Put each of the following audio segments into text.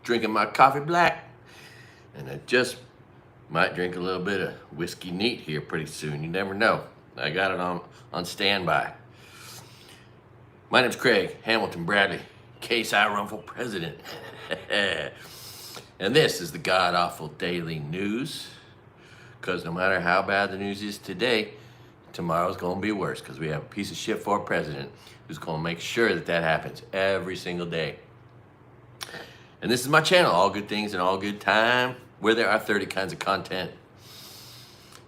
drinking my coffee black, and I just might drink a little bit of whiskey neat here pretty soon. You never know. I got it on standby. My name's Craig Hamilton Bradley, in case I run for president. And this is the God Awful Daily News. Because no matter how bad the news is today, tomorrow's going to be worse, because we have a piece of shit for a president who's going to make sure that that happens every single day. And this is my channel, All Good Things and All Good Time, where there are 30 kinds of content.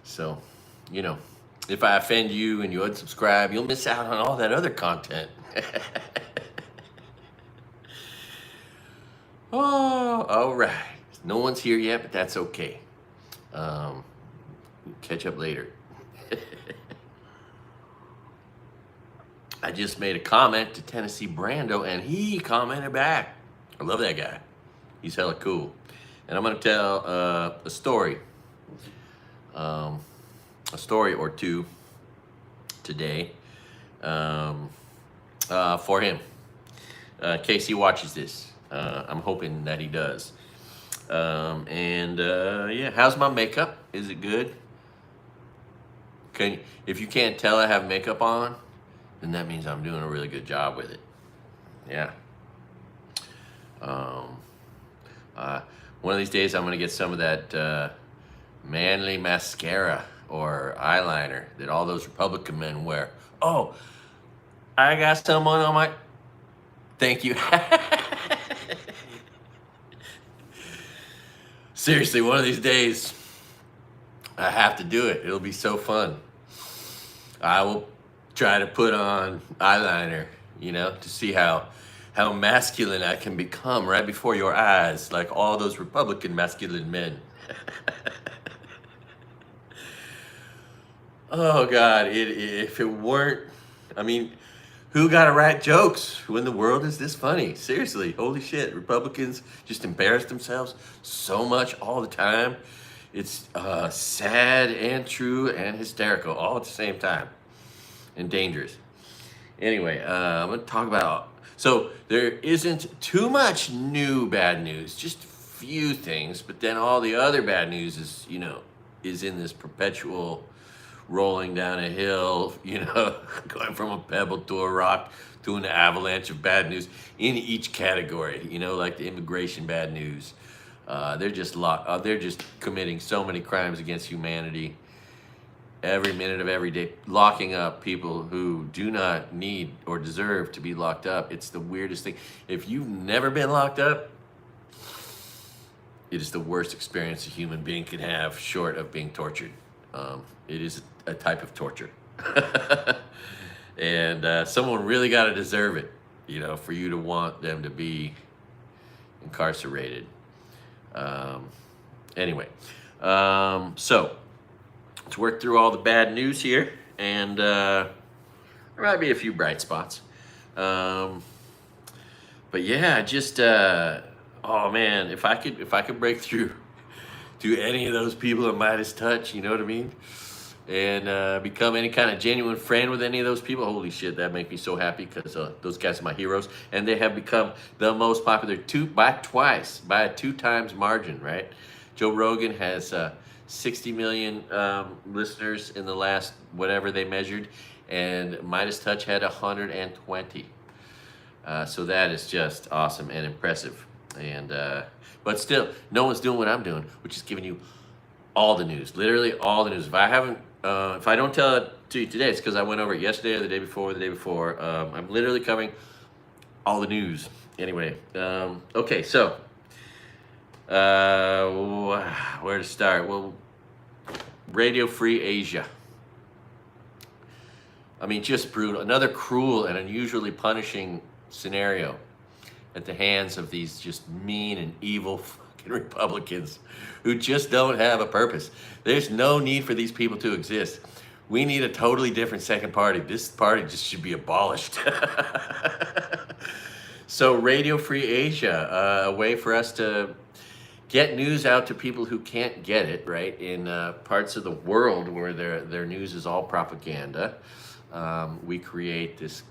So, you know, if I offend you and you unsubscribe, you'll miss out on all that other content. Oh, all right. No one's here yet, but that's okay. Catch up later. I just made a comment to Tennessee Brando, and he commented back. I love that guy. He's hella cool. And I'm going to tell a story or two today for him, in case he watches this. I'm hoping that he does. Yeah, how's my makeup? Is it good? If you can't tell I have makeup on, then that means I'm doing a really good job with it. Yeah. One of these days I'm gonna get some of that manly mascara or eyeliner that all those Republican men wear. Oh, I got someone on my... Thank you. Seriously, one of these days, I have to do it. It'll be so fun. I will try to put on eyeliner, you know, to see how masculine I can become right before your eyes, like all those Republican masculine men. Oh God, if it weren't, I mean, who got to write jokes when the world is this funny? Seriously, holy shit. Republicans just embarrass themselves so much all the time. It's sad and true and hysterical all at the same time, and dangerous. Anyway, I'm going to talk about... So there isn't too much new bad news, just a few things, but then all the other bad news is, you know, is in this perpetual rolling down a hill, you know, going from a pebble to a rock to an avalanche of bad news in each category, you know, like the immigration bad news. They're just committing so many crimes against humanity every minute of every day, locking up people who do not need or deserve to be locked up. It's the weirdest thing. If you've never been locked up, it is the worst experience a human being can have, short of being tortured. It is a type of torture. And someone really got to deserve it, you know, for you to want them to be incarcerated. Anyway, so let's work through all the bad news here, and there might be a few bright spots. But yeah, just oh man, if I could break through to any of those people at Midas Touch, you know what I mean, and become any kind of genuine friend with any of those people, holy shit, that'd make me so happy, because those guys are my heroes, and they have become the most popular by a 2 times margin, right? Joe Rogan has 60 million listeners in the last whatever they measured, and Midas Touch had 120. So that is just awesome and impressive. And but still, no one's doing what I'm doing, which is giving you all the news, literally all the news. If I don't tell it to you today, it's because I went over it yesterday or the day before. I'm literally covering all the news. Anyway, okay, so where to start? Well, Radio Free Asia. I mean, just brutal. Another cruel and unusually punishing scenario at the hands of these just mean and evil fucking Republicans who just don't have a purpose. There's no need for these people to exist. We need a totally different second party. This party just should be abolished. So Radio Free Asia, a way for us to get news out to people who can't get it, right? In parts of the world where their news is all propaganda. We create this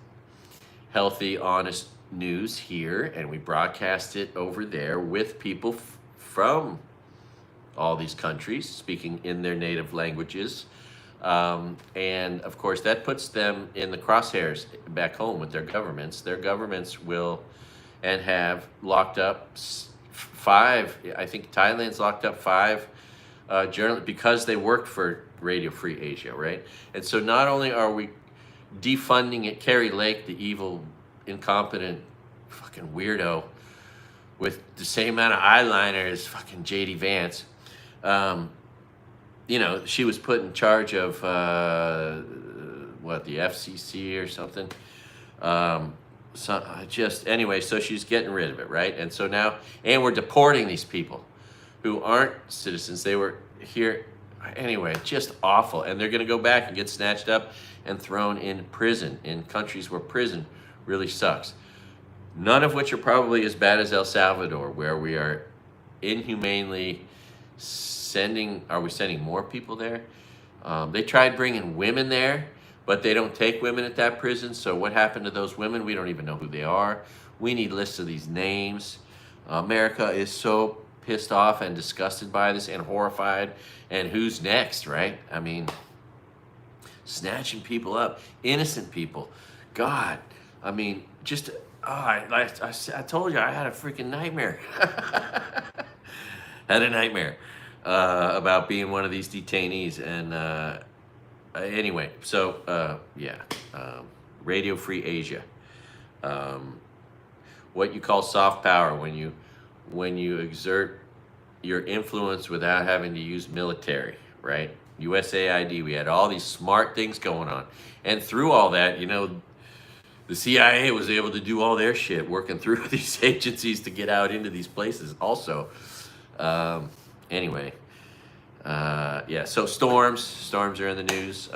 healthy, honest news here, and we broadcast it over there with people from all these countries speaking in their native languages. And of course, that puts them in the crosshairs back home with their governments. Their governments will and have locked up five, I think Thailand's locked up five journalists because they worked for Radio Free Asia, right? And so not only are we defunding it, Carrie Lake, the evil, incompetent, fucking weirdo with the same amount of eyeliner as fucking JD Vance, you know, she was put in charge of the FCC or something. Anyway, so she's getting rid of it, right? And so now, and we're deporting these people who aren't citizens. They were here anyway. Just awful, and they're going to go back and get snatched up and thrown in prison in countries where prison really sucks. None of which are probably as bad as El Salvador, where we are inhumanely sending. Are we sending more people there? They tried bringing women there, but they don't take women at that prison. So what happened to those women? We don't even know who they are. We need lists of these names. America is so pissed off and disgusted by this and horrified. And who's next, right? I mean, snatching people up, innocent people. God, I mean, just, I told you, I had a freaking nightmare. Had a nightmare about being one of these detainees. And anyway, so, Radio Free Asia. What you call soft power, when you exert your influence without having to use military, right? USAID, we had all these smart things going on. And through all that, you know, the CIA was able to do all their shit, working through these agencies to get out into these places also. Anyway, so storms are in the news.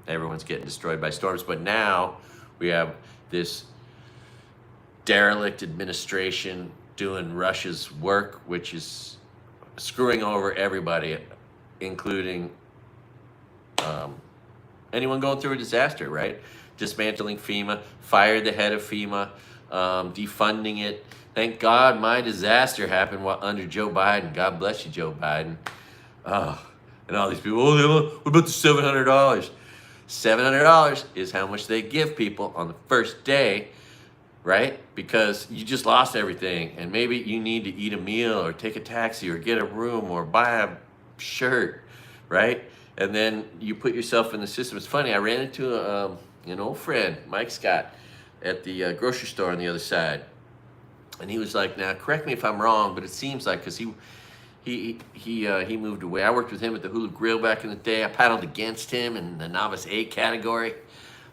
Everyone's getting destroyed by storms. But now we have this derelict administration doing Russia's work, which is screwing over everybody, including anyone going through a disaster, right? Dismantling FEMA, fired the head of FEMA, defunding it. Thank God my disaster happened under Joe Biden. God bless you, Joe Biden. And all these people, what about the $700? $700 is how much they give people on the first day, right? Because you just lost everything, and maybe you need to eat a meal or take a taxi or get a room or buy a shirt, right? And then you put yourself in the system. It's funny, I ran into an old friend, Mike Scott, at the grocery store on the other side. And he was like, now correct me if I'm wrong, but it seems like, because he moved away. I worked with him at the Hula Grill back in the day. I paddled against him in the novice A category.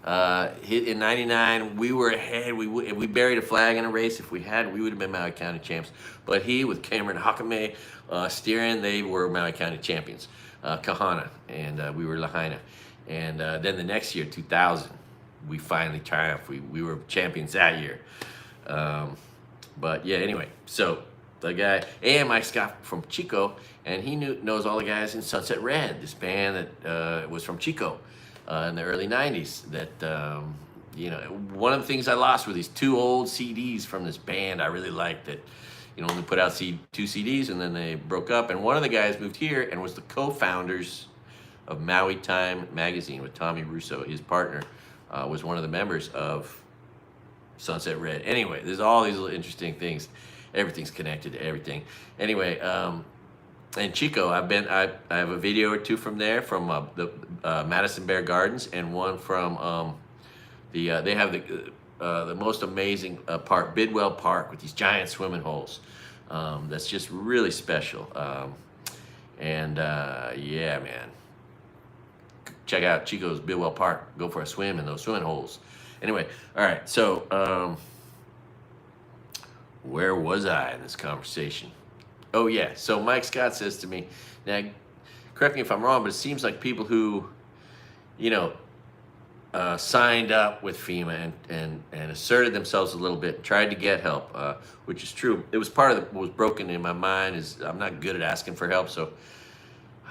In '99, we were ahead. If we buried a flag in a race, if we had, we would have been Maui County champs. But he, with Cameron Hakame steering, they were Maui County champions. Kahana, and we were Lahaina. And then the next year, 2000, we finally triumphed. We were champions that year. But yeah, anyway, so the guy, and Mike Scott from Chico, and he knows all the guys in Sunset Red, this band that was from Chico in the early 90s. That, one of the things I lost were these two old CDs from this band I really liked that, only put out two CDs and then they broke up. And one of the guys moved here and was the co-founders of Maui Time magazine with Tommy Russo. His partner was one of the members of Sunset Red. Anyway, there's all these little interesting things. Everything's connected to everything. Anyway, and Chico, I have a video or two from there, from the Madison Bear Gardens, and one from they have the most amazing park, Bidwell Park, with these giant swimming holes. That's just really special. Yeah, man. Check out Chico's Bidwell Park. Go for a swim in those swimming holes. Anyway, all right, so where was I in this conversation? Oh, yeah, so Mike Scott says to me, now, correct me if I'm wrong, but it seems like people who, signed up with FEMA and asserted themselves a little bit, tried to get help, which is true. It was part of what was broken in my mind is I'm not good at asking for help, so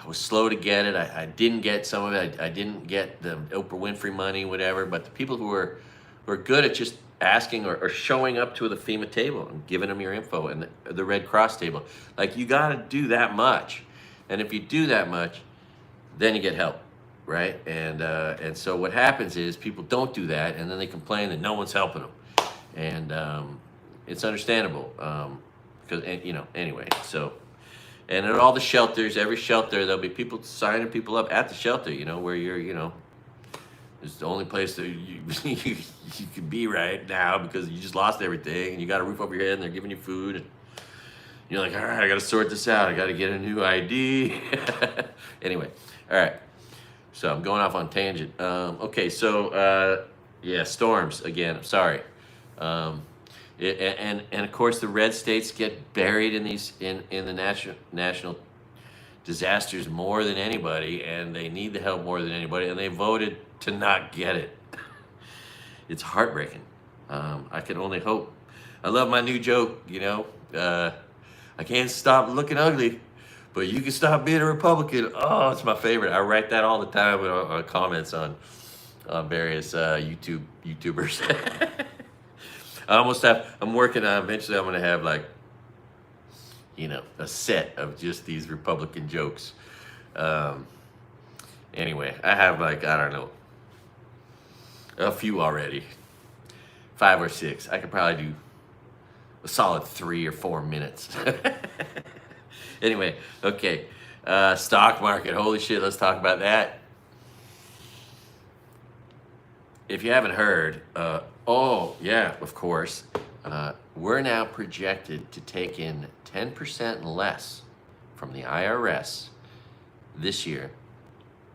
I was slow to get it. I didn't get some of it. I didn't get the Oprah Winfrey money, whatever. But the people who were good at just asking or showing up to the FEMA table and giving them your info, and the Red Cross table. Like, you got to do that much. And if you do that much, then you get help, right? And so what happens is people don't do that, and then they complain that no one's helping them. And it's understandable, because, anyway, so. And at all the shelters, every shelter, there'll be people signing people up at the shelter, where you're, it's the only place that you can be right now, because you just lost everything, and you got a roof over your head, and they're giving you food, and you're like, all right, I got to sort this out. I got to get a new ID. Anyway, all right. So I'm going off on tangent. Okay, so yeah, storms again. I'm sorry. And of course the red states get buried in these in the national disasters more than anybody, and they need the help more than anybody, and they voted to not get it. It's heartbreaking. I can only hope. I love my new joke, I can't stop looking ugly, but you can stop being a Republican. Oh, it's my favorite. I write that all the time on comments on various YouTubers. I'm working on, eventually I'm going to have like, a set of just these Republican jokes. Anyway, I have like, I don't know, a few already, 5 or 6. I could probably do a solid 3 or 4 minutes. Anyway, okay, stock market, holy shit, let's talk about that. If you haven't heard, oh yeah, of course, we're now projected to take in 10% less from the IRS this year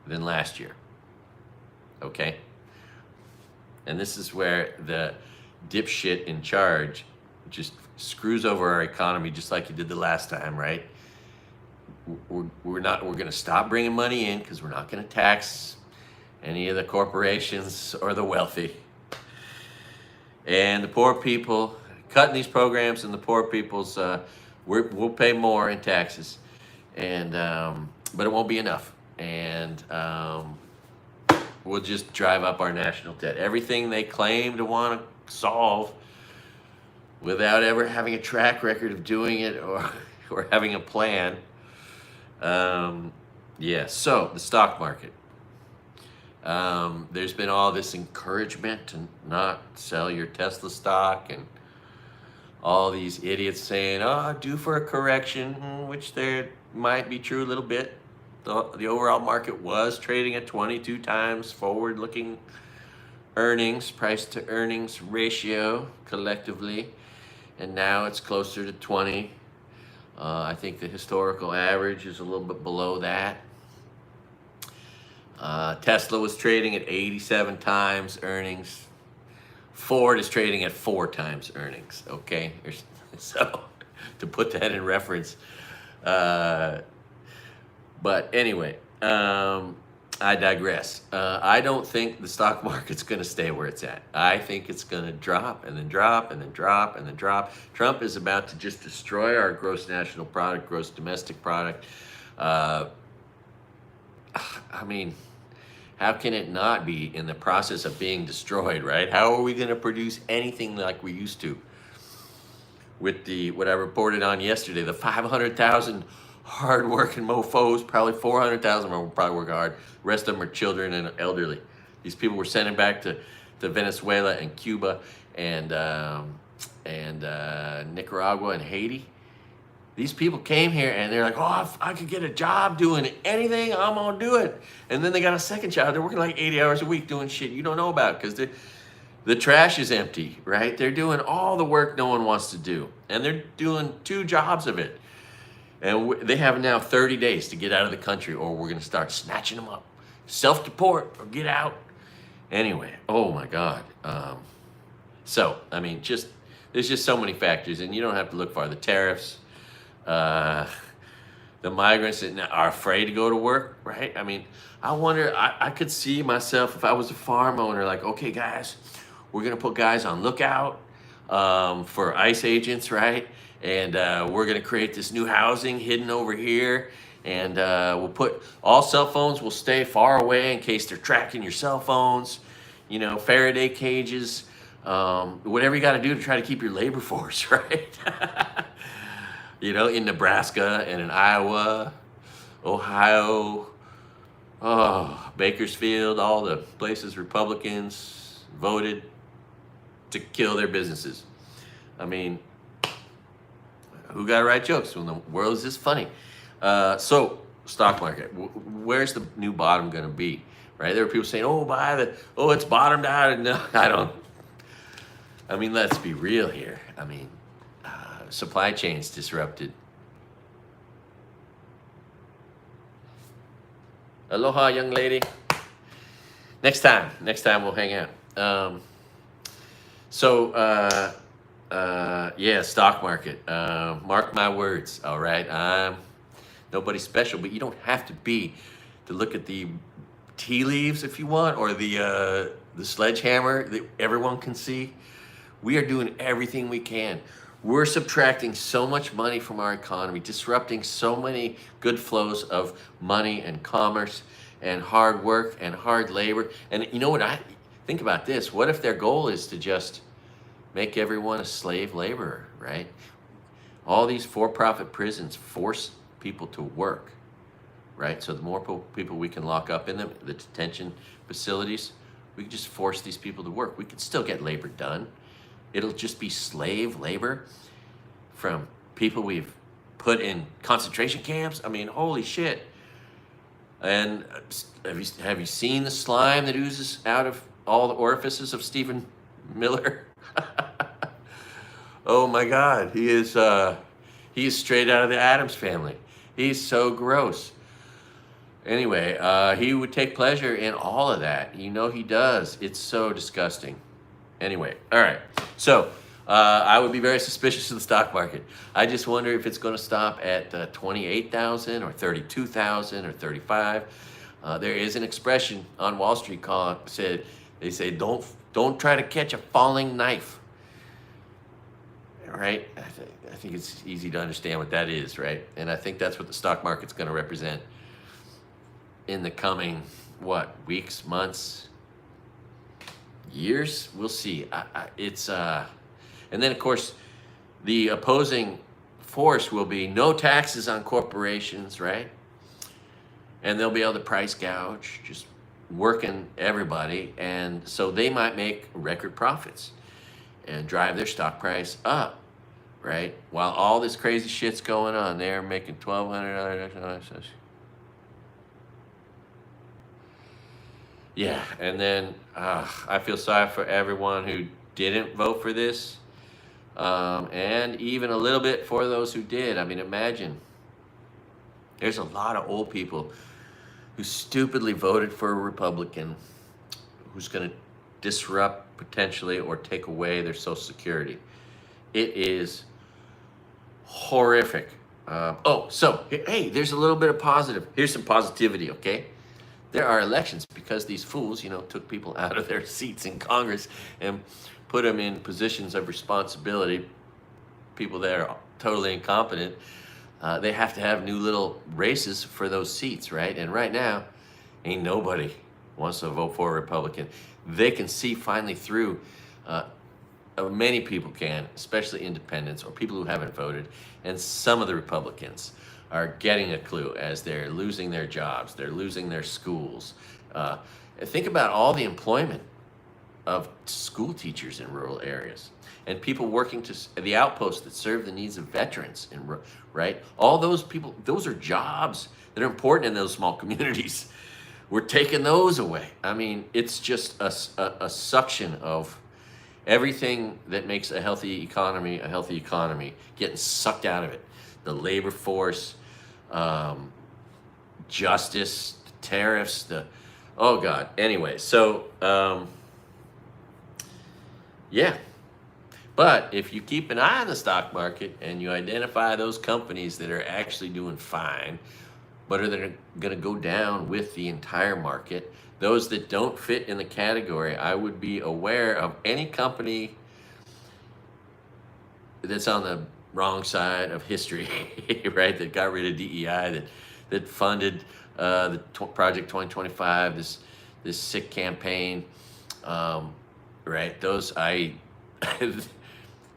than last year, okay? And this is where the dipshit in charge just screws over our economy just like he did the last time, right? We're going to stop bringing money in because we're not going to tax any of the corporations or the wealthy. And the poor people, cutting these programs, and the poor people's, we'll pay more in taxes, and but it won't be enough. And we'll just drive up our national debt. Everything they claim to want to solve without ever having a track record of doing it or having a plan. Yeah, so the stock market. There's been all this encouragement to not sell your Tesla stock, and all these idiots saying, due for a correction, which there might be true a little bit. The overall market was trading at 22 times forward-looking earnings, price to earnings ratio collectively, and now it's closer to 20. I think the historical average is a little bit below that. Tesla was trading at 87 times earnings. Ford is trading at 4 times earnings, okay? So, to put that in reference. But anyway, I digress. I don't think the stock market's going to stay where it's at. I think it's going to drop and then drop and then drop and then drop. Trump is about to just destroy our gross national product, gross domestic product. I mean, how can it not be in the process of being destroyed, right? How are we going to produce anything like we used to? With what I reported on yesterday, the 500,000 hard-working mofos, probably 400,000 will probably work hard. The rest of them are children and elderly. These people were sent back to Venezuela and Cuba and Nicaragua and Haiti. These people came here and they're like, oh, if I could get a job doing anything, I'm gonna do it. And then they got a second job. They're working like 80 hours a week doing shit you don't know about, because the trash is empty, right? They're doing all the work no one wants to do. And they're doing 2 jobs of it. And they have now 30 days to get out of the country, or we're going to start snatching them up. Self-deport or get out. Anyway, oh my God. So, I mean, there's just so many factors, and you don't have to look far. The tariffs, the migrants that are afraid to go to work, right? I mean, I wonder, I could see myself, if I was a farm owner, like, okay, guys, we're going to put guys on lookout for ICE agents, right? And we're going to create this new housing hidden over here. And we'll put all cell phones will stay far away in case they're tracking your cell phones. Faraday cages whatever you got to do to try to keep your labor force, right? In Nebraska and in Iowa, Ohio, Bakersfield, all the places Republicans voted to kill their businesses. I mean, who got to write jokes when the world is this funny? So, stock market, where's the new bottom going to be? Right? There were people saying, it's bottomed out. No, I mean, let's be real here. I mean, supply chains disrupted. Aloha, young lady. Next time we'll hang out. Yeah, stock market. Mark my words, all right? I'm nobody special, but you don't have to be to look at the tea leaves if you want, or the sledgehammer that everyone can see. We are doing everything we can. We're subtracting so much money from our economy, disrupting so many good flows of money and commerce and hard work and hard labor. And you know what? I think about this. What if their goal is to just make everyone a slave laborer, right? All these for-profit prisons force people to work, right? So the more people we can lock up in them, the detention facilities, we can just force these people to work. We can still get labor done. It'll just be slave labor from people we've put in concentration camps. I mean, holy shit. And have you seen the slime that oozes out of all the orifices of Stephen Miller? Oh my God, he is straight out of the Addams family. He's so gross. Anyway, he would take pleasure in all of that. You know he does. It's so disgusting. Anyway, all right. So I would be very suspicious of the stock market. I just wonder if it's going to stop at 28,000 or 32,000 or 35. There is an expression on Wall Street they say don't try to catch a falling knife. Right? I think it's easy to understand what that is, right? And I think that's what the stock market's going to represent in the coming weeks, months, years. We'll see. And then of course the opposing force will be no taxes on corporations, right? And they'll be able to price gouge, just working everybody, and so they might make record profits and drive their stock price up, right? While all this crazy shit's going on, they're making $1,200. Yeah, and then I feel sorry for everyone who didn't vote for this, and even a little bit for those who did. I mean, imagine, there's a lot of old people who stupidly voted for a Republican who's going to disrupt potentially or take away their Social Security. It is horrific. Hey, there's a little bit of positive. Here's some positivity, okay? There are elections because these fools, took people out of their seats in Congress and put them in positions of responsibility. People that are totally incompetent. They have to have new little races for those seats, right? And right now, ain't nobody wants to vote for a Republican. They can see finally through, many people can, especially independents or people who haven't voted, and some of the Republicans are getting a clue as they're losing their jobs, they're losing their schools. Think about all the employment of school teachers in rural areas and people working to the outposts that serve the needs of veterans, right? All those people, those are jobs that are important in those small communities. We're taking those away. I mean, it's just a suction of everything that makes a healthy economy, getting sucked out of it. The labor force, justice, tariffs, oh God. Anyway, so, yeah. But if you keep an eye on the stock market and you identify those companies that are actually doing fine, but are going to go down with the entire market, those that don't fit in the category, I would be aware of any company that's on the wrong side of history, right? That got rid of DEI, that funded the Project 2025, this sick campaign. right?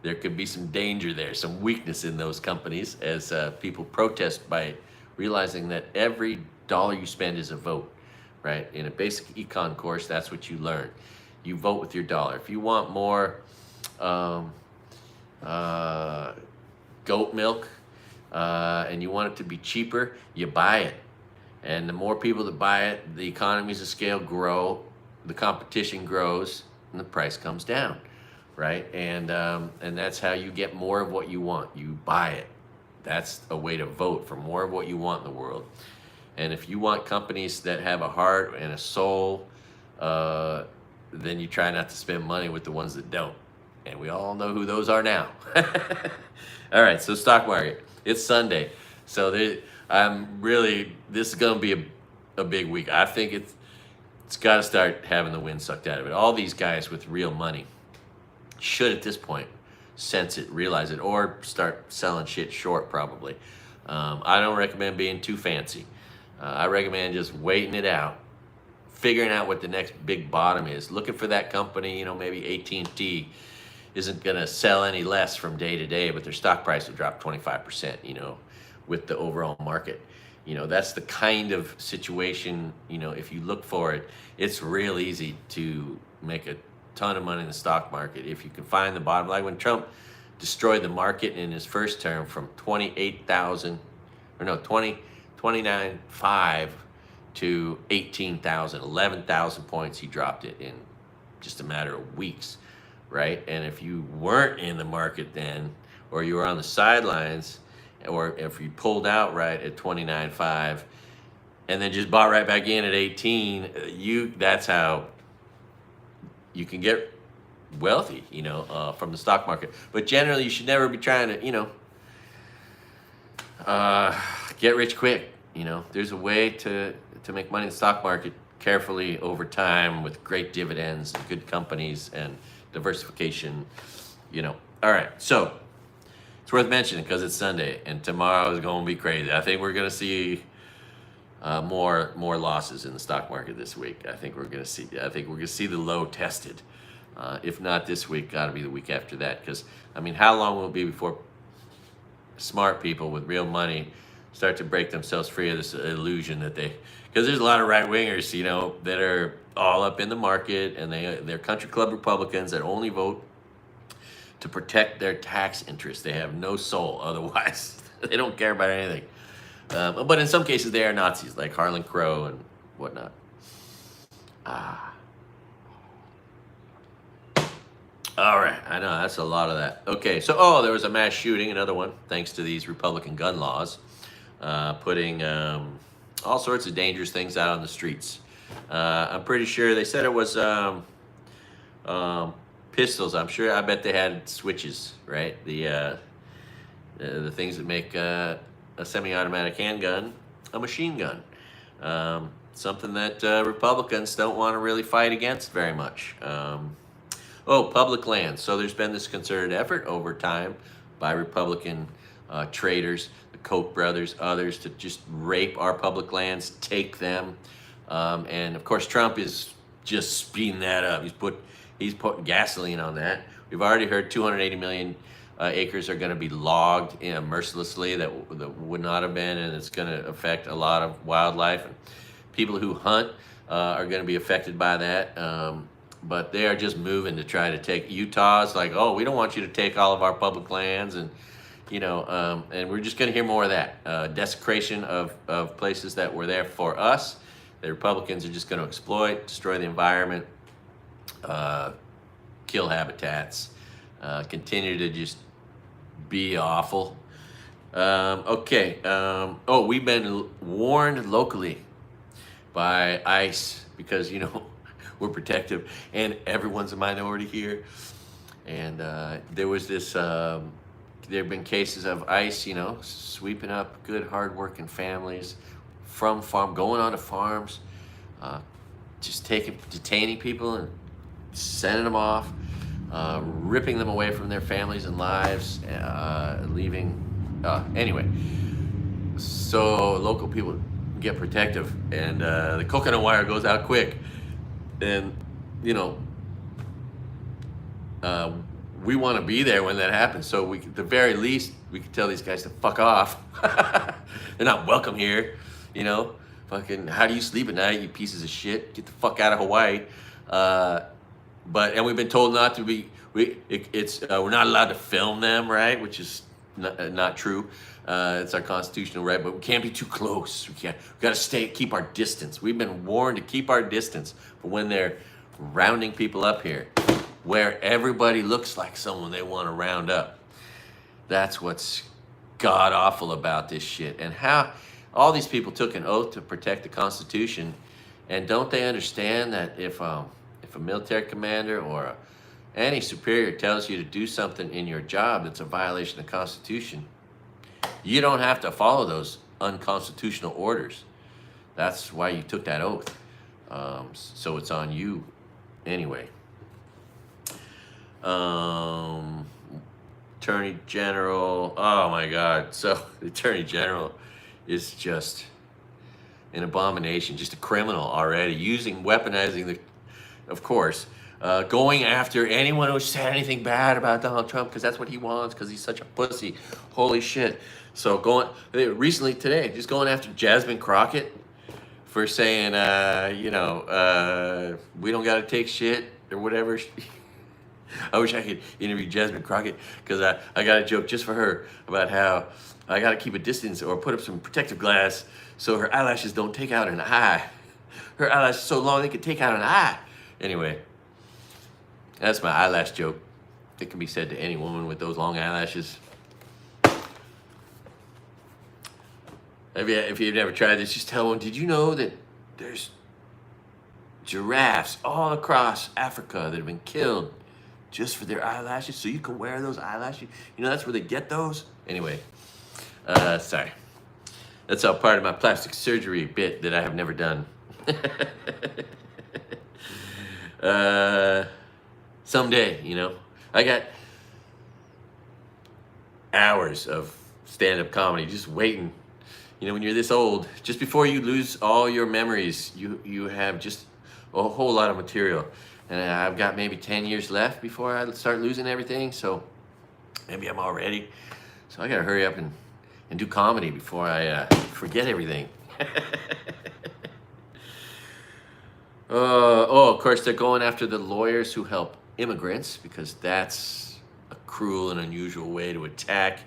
There could be some danger there, some weakness in those companies as people protest by realizing that every dollar you spend is a vote, right? In a basic econ course, that's what you learn. You vote with your dollar. If you want more um, uh, goat milk and you want it to be cheaper, you buy it. And the more people that buy it, the economies of scale grow, the competition grows, and the price comes down, right? And that's how you get more of what you want. You buy it. That's a way to vote for more of what you want in the world. And if you want companies that have a heart and a soul, then you try not to spend money with the ones that don't. And we all know who those are now. All right, so stock market. It's Sunday. So this is going to be a big week. I think it's got to start having the wind sucked out of it. All these guys with real money should at this point sense it, realize it, or start selling shit short probably. I don't recommend being too fancy. I recommend just waiting it out, figuring out what the next big bottom is, looking for that company, maybe AT&T isn't going to sell any less from day to day, but their stock price will drop 25%, with the overall market. That's the kind of situation, if you look for it, it's real easy to make a ton of money in the stock market. If you can find the bottom, like when Trump destroyed the market in his first term from 29.5 to 18,000, 11,000 points, he dropped it in just a matter of weeks, right? And if you weren't in the market then, or you were on the sidelines, or if you pulled out right at 29.5 and then just bought right back in at 18, that's how you can get wealthy, from the stock market. But generally, you should never be trying to, get rich quick. There's a way to make money in the stock market carefully over time with great dividends and good companies and diversification. All right, so it's worth mentioning because it's Sunday and tomorrow is going to be crazy. I think we're going to see more losses in the stock market this week. I think we're going to see the low tested. If not this week, got to be the week after that. Because how long will it be before smart people with real money start to break themselves free of this illusion that because there's a lot of right wingers, that are all up in the market, and they're country club Republicans that only vote to protect their tax interests. They have no soul otherwise. They don't care about anything. But in some cases, they are Nazis, like Harlan Crow and whatnot. All right, I know, that's a lot of that. Okay, so, there was a mass shooting, another one, thanks to these Republican gun laws, putting all sorts of dangerous things out on the streets. I'm pretty sure they said it was pistols. I bet they had switches, right? The things that make a semi-automatic handgun a machine gun. Something that Republicans don't want to really fight against very much. Public lands. So there's been this concerted effort over time by Republican traitors, the Koch brothers, others, to just rape our public lands, take them. And of course, Trump is just speeding that up. He's putting gasoline on that. We've already heard 280 million acres are going to be logged mercilessly that would not have been, and it's going to affect a lot of wildlife. And people who hunt are going to be affected by that. But they are just moving to try to take Utah's like, we don't want you to take all of our public lands, and and we're just going to hear more of that desecration of places that were there for us. The Republicans are just going to exploit, destroy the environment, kill habitats, continue to just be awful. We've been warned locally by ICE because we're protective and everyone's a minority here. And there was this, there have been cases of ICE, sweeping up good, hardworking families from going on to farms, just detaining people and sending them off, ripping them away from their families and lives, leaving. Anyway, so local people get protective, and the coconut wire goes out quick. And, uh, we want to be there when that happens. So we, at the very least, we can tell these guys to fuck off. They're not welcome here, you know. Fucking, how do you sleep at night, you pieces of shit? Get the fuck out of Hawaii. And we've been told not to be. We're not allowed to film them, right? Which is not true. It's our constitutional right, but we can't be too close. We got to keep our distance. We've been warned to keep our distance. But when they're rounding people up here, where everybody looks like someone they want to round up, that's what's god awful about this shit. And how all these people took an oath to protect the Constitution, and don't they understand that if a military commander or any superior tells you to do something in your job that's a violation of the Constitution, you don't have to follow those unconstitutional orders. That's why you took that oath. So it's on you anyway. Attorney General, oh my God. So the Attorney General is just an abomination, just a criminal already, weaponizing of course, going after anyone who said anything bad about Donald Trump, because that's what he wants, because he's such a pussy. Holy shit. So recently today, just going after Jasmine Crockett for saying, we don't got to take shit or whatever. I wish I could interview Jasmine Crockett, because I got a joke just for her about how I got to keep a distance or put up some protective glass so her eyelashes don't take out an eye. Her eyelashes so long they could take out an eye. Anyway, that's my eyelash joke. It can be said to any woman with those long eyelashes. If you've never tried this, just tell one, did you know that there's giraffes all across Africa that have been killed just for their eyelashes, so you can wear those eyelashes? You know, that's where they get those? Anyway, sorry. That's all part of my plastic surgery bit that I have never done. Someday, you know. I got hours of stand-up comedy just waiting. You know, when you're this old, just before you lose all your memories, you have just a whole lot of material. And I've got maybe 10 years left before I start losing everything, so maybe I'm all ready. So I gotta hurry up and do comedy before I forget everything. Of course, they're going after the lawyers who help immigrants, because that's a cruel and unusual way to attack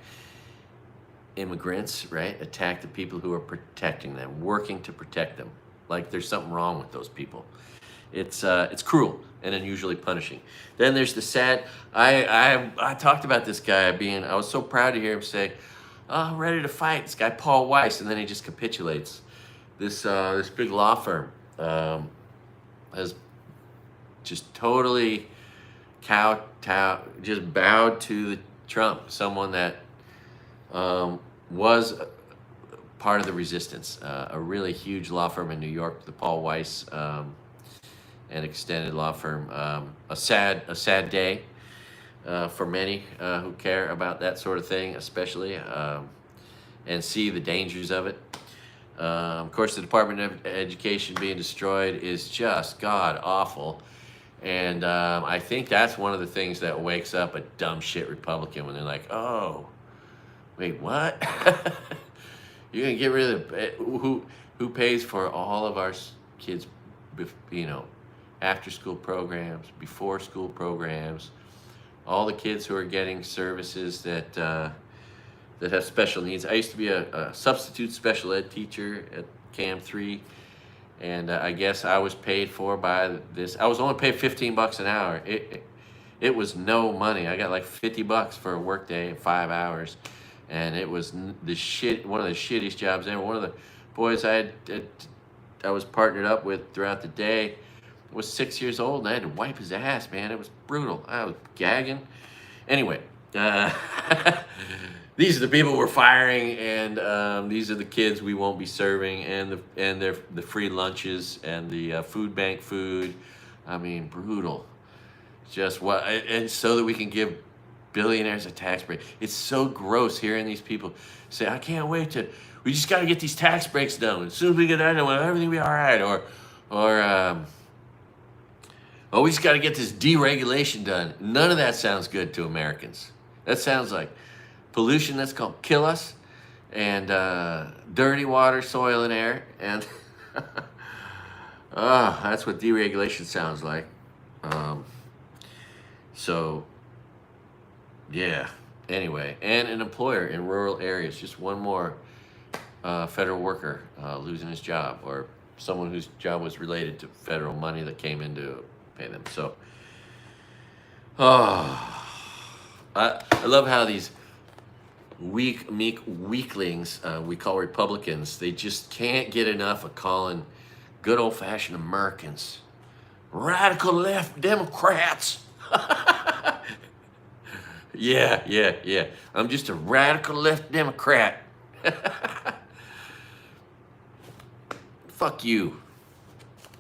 immigrants, right? Attack the people who are protecting them, working to protect them. Like there's something wrong with those people. It's cruel and unusually punishing. Then there's the sad. I talked about this guy I was so proud to hear him say, "Oh, I'm ready to fight." This guy Paul Weiss, and then he just capitulates. This big law firm has just totally just bowed to Trump, someone that was part of the resistance, a really huge law firm in New York, the Paul Weiss and extended law firm. A sad day for many who care about that sort of thing, especially, and see the dangers of it. Of course, the Department of Education being destroyed is just god awful. And I think that's one of the things that wakes up a dumb shit Republican when they're like, oh, wait, what? You're going to get rid of who pays for all of our kids, after school programs, before school programs, all the kids who are getting services that have special needs. I used to be a substitute special ed teacher at Cam 3. And I guess I was paid for by this. I was only paid $15 an hour. It was no money. I got like $50 for a work day, 5 hours, and it was one of the shittiest jobs ever. One of the boys I was partnered up with throughout the day was 6 years old, and I had to wipe his ass, man. It was brutal. I was gagging. Anyway, these are the people we're firing, and these are the kids we won't be serving, and the free lunches and the food bank food. I mean, brutal. Just what, and so that we can give billionaires a tax break. It's so gross hearing these people say, "I can't wait we just got to get these tax breaks done. As soon as we get that done, everything will be all right." Oh, we just got to get this deregulation done. None of that sounds good to Americans. That sounds like pollution that's going to kill us, and dirty water, soil, and air. And that's what deregulation sounds like. So, yeah. Anyway, and an employer in rural areas, just one more federal worker losing his job, or someone whose job was related to federal money that came in to pay them. So, I love how these meek weaklings we call Republicans, they just can't get enough of calling good old-fashioned Americans radical left Democrats. Yeah. I'm just a radical left Democrat. Fuck you.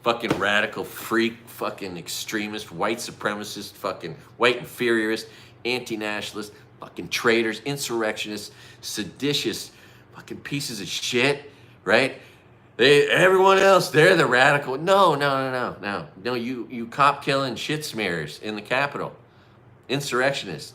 Fucking radical freak, fucking extremist, white supremacist, fucking white inferiorist, anti-nationalist, fucking traitors, insurrectionists, seditious, fucking pieces of shit, right? Everyone else, they're the radical. No, you cop killing shit smearers in the Capitol, insurrectionists.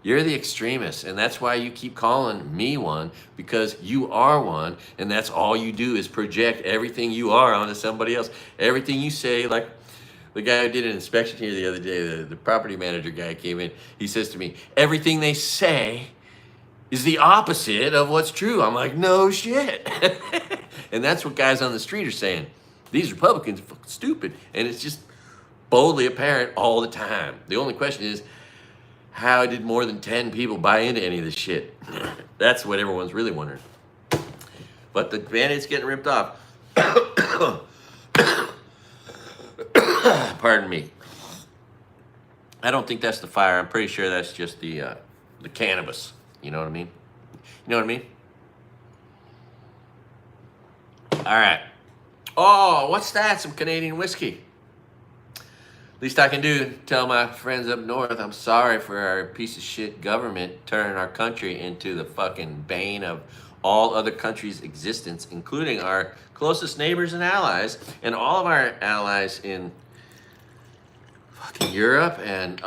You're the extremist, and that's why you keep calling me one, because you are one, and that's all you do is project everything you are onto somebody else. Everything you say, like the guy who did an inspection here the other day, the property manager guy came in, he says to me, everything they say is the opposite of what's true. I'm like, no shit. And that's what guys on the street are saying. These Republicans are fucking stupid, and it's just boldly apparent all the time. The only question is, how did more than 10 people buy into any of this shit? That's what everyone's really wondering. But the Band-Aid's getting ripped off. Pardon me. I don't think that's the fire. I'm pretty sure that's just the cannabis. You know what I mean? You know what I mean? All right. Oh, what's that? Some Canadian whiskey. Least I can do, tell my friends up north, I'm sorry for our piece of shit government turning our country into the fucking bane of all other countries' existence, including our closest neighbors and allies, and all of our allies in fucking Europe, and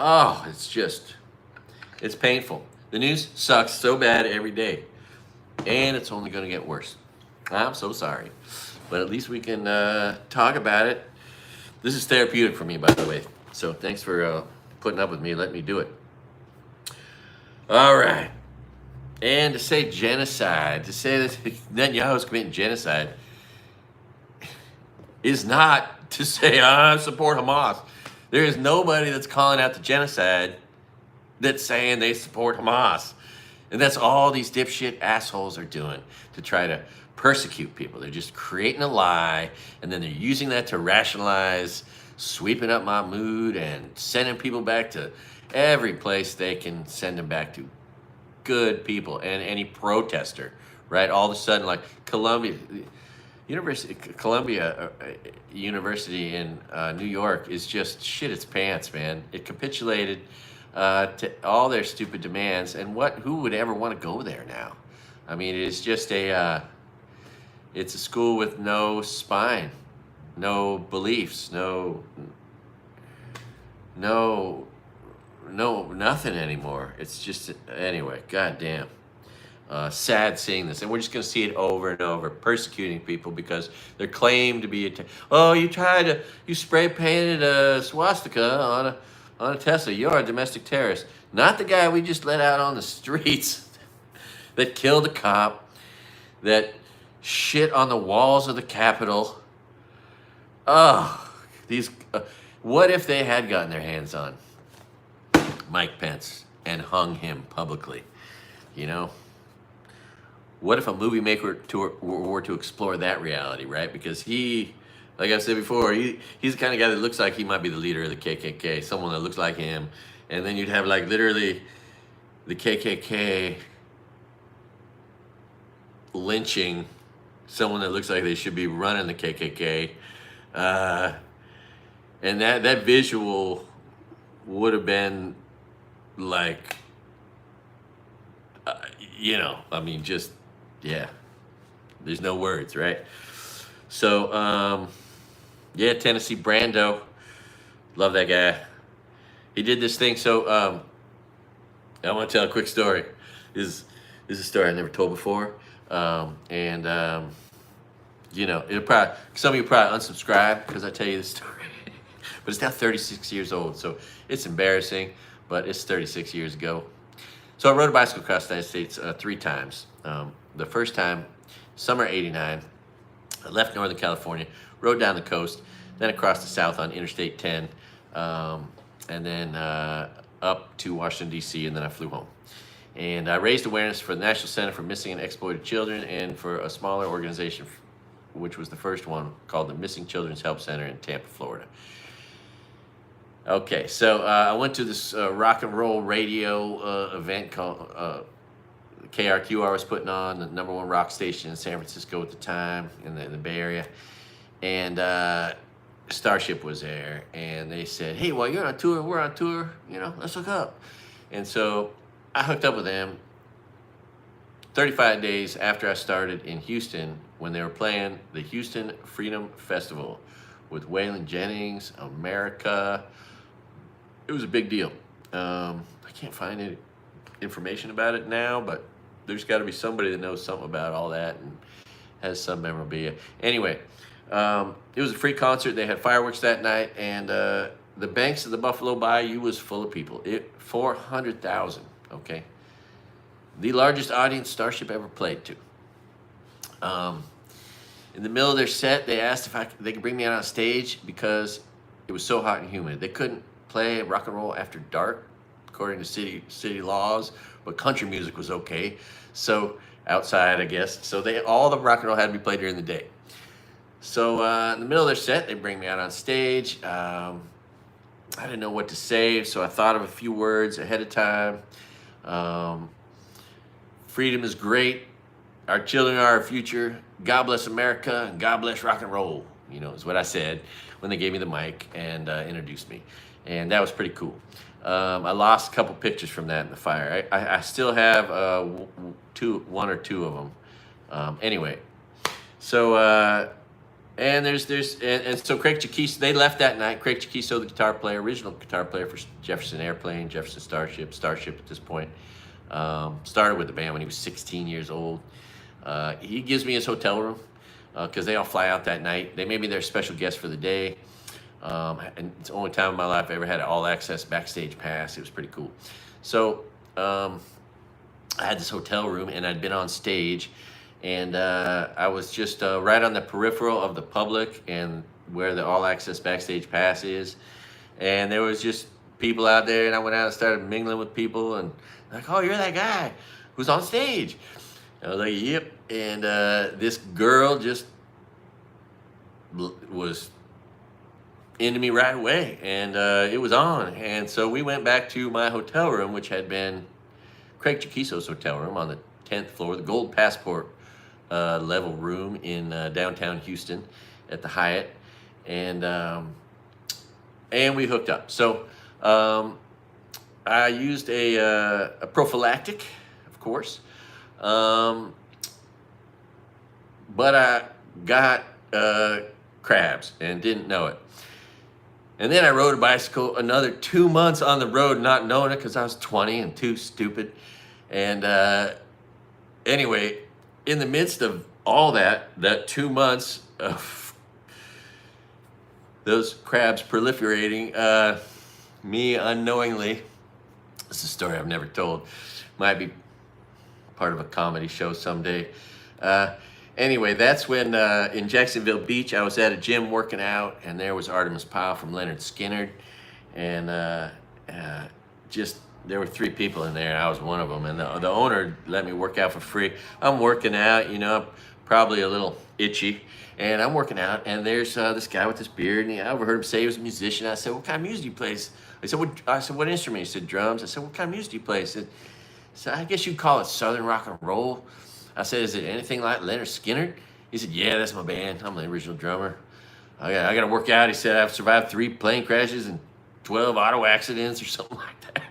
it's painful. The news sucks so bad every day, and it's only gonna get worse. I'm so sorry, but at least we can talk about it. This is therapeutic for me, by the way. So thanks for putting up with me. Let me do it. All right. And to say genocide, to say that Netanyahu's committing genocide, is not to say, I support Hamas. There is nobody that's calling out the genocide that's saying they support Hamas. And that's all these dipshit assholes are doing to try to persecute people. They're just creating a lie, and then they're using that to rationalize sweeping up my mood and sending people back to every place they can send them back to. Good people and any protester, right? All of a sudden, like Columbia University in New York is just shit its pants, man. It capitulated to all their stupid demands, and who would ever want to go there now? I mean, it's just it's a school with no spine, no beliefs, no nothing anymore. It's just, anyway, goddamn. Sad seeing this, and we're just going to see it over and over, persecuting people because they're claimed to be you spray painted a swastika on a Tesla. You're a domestic terrorist. Not the guy we just let out on the streets that killed a cop, that shit on the walls of the Capitol. What if they had gotten their hands on Mike Pence and hung him publicly? You know? What if a movie maker were to explore that reality, right? Because he, like I said before, he's the kind of guy that looks like he might be the leader of the KKK, someone that looks like him. And then you'd have like literally the KKK lynching someone that looks like they should be running the KKK. And that visual would have been like, I mean, just, yeah, there's no words, right? So, Yeah, Tennessee Brando. Love that guy. He did this thing. So I want to tell a quick story. This is a story I never told before. And you know, it'll probably, some of you probably unsubscribe because I tell you this story. But it's now 36 years old, so it's embarrassing. But it's 36 years ago. So I rode a bicycle across the United States 3 times. The first time, summer '89, I left Northern California, rode down the coast, then across the south on Interstate 10, and then up to Washington, D.C., and then I flew home. And I raised awareness for the National Center for Missing and Exploited Children and for a smaller organization, which was the first one, called the Missing Children's Help Center in Tampa, Florida. Okay, so I went to this rock and roll radio event called KRQR was putting on, the #1 rock station in San Francisco at the time, in the Bay Area. And Starship was there, and they said, hey, while you're on tour, we're on tour, you know, let's hook up. And so I hooked up with them 35 days after I started in Houston, when they were playing the Houston Freedom Festival with Waylon Jennings, America. It was a big deal. I can't find any information about it now, but there's got to be somebody that knows something about all that and has some memorabilia. Anyway, it was a free concert. They had fireworks that night, and the banks of the Buffalo Bayou was full of people. 400,000, okay? The largest audience Starship ever played to. In the middle of their set, they asked if they could bring me out on stage because it was so hot and humid. They couldn't play rock and roll after dark, according to city laws, but country music was okay. So outside, I guess. So all the rock and roll had to be played during the day. So in the middle of their set, they bring me out on stage. I didn't know what to say, so I thought of a few words ahead of time. Freedom is great. Our children are our future. God bless America, and God bless rock and roll, you know, is what I said when they gave me the mic and introduced me. And that was pretty cool. I lost a couple pictures from that in the fire. I still have one or two of them. Anyway, so and so Craig Chiquiso, they left that night. Craig Chiquiso, the guitar player, original guitar player for Jefferson Airplane, Jefferson Starship at this point, started with the band when he was 16 years old. He gives me his hotel room because they all fly out that night. They made me their special guest for the day. And it's the only time in my life I ever had an all-access backstage pass. It was pretty cool. So I had this hotel room, and I'd been on stage, and I was just right on the peripheral of the public and where the all-access backstage pass is. And there was just people out there, and I went out and started mingling with people, and like, oh, you're that guy who's on stage. I was like, yep. And this girl just was into me right away, and it was on. And so we went back to my hotel room, which had been Craig Chiquiso's hotel room on the 10th floor, the Gold Passport level room in downtown Houston at the Hyatt, and we hooked up. So I used a prophylactic, of course, but I got crabs and didn't know it. And then I rode a bicycle another 2 months on the road, not knowing it because I was 20 and too stupid. And anyway, in the midst of all that 2 months of those crabs proliferating, me unknowingly, this is a story I've never told, might be part of a comedy show someday. Anyway, that's when in Jacksonville Beach, I was at a gym working out, and there was Artemis Powell from Leonard Skinner, and there were 3 people in there, and I was one of them, and the owner let me work out for free. I'm working out, you know, probably a little itchy, and I'm working out, and there's this guy with this beard, and I overheard him say he was a musician. I said, what kind of music do you play? I said, what instrument? He said, drums. I said, what kind of music do you play? He said, I guess you'd call it Southern rock and roll. I said, is it anything like Leonard Skinner? He said, yeah, that's my band. I'm the original drummer. I got to work out. He said, I've survived 3 plane crashes and 12 auto accidents or something like that.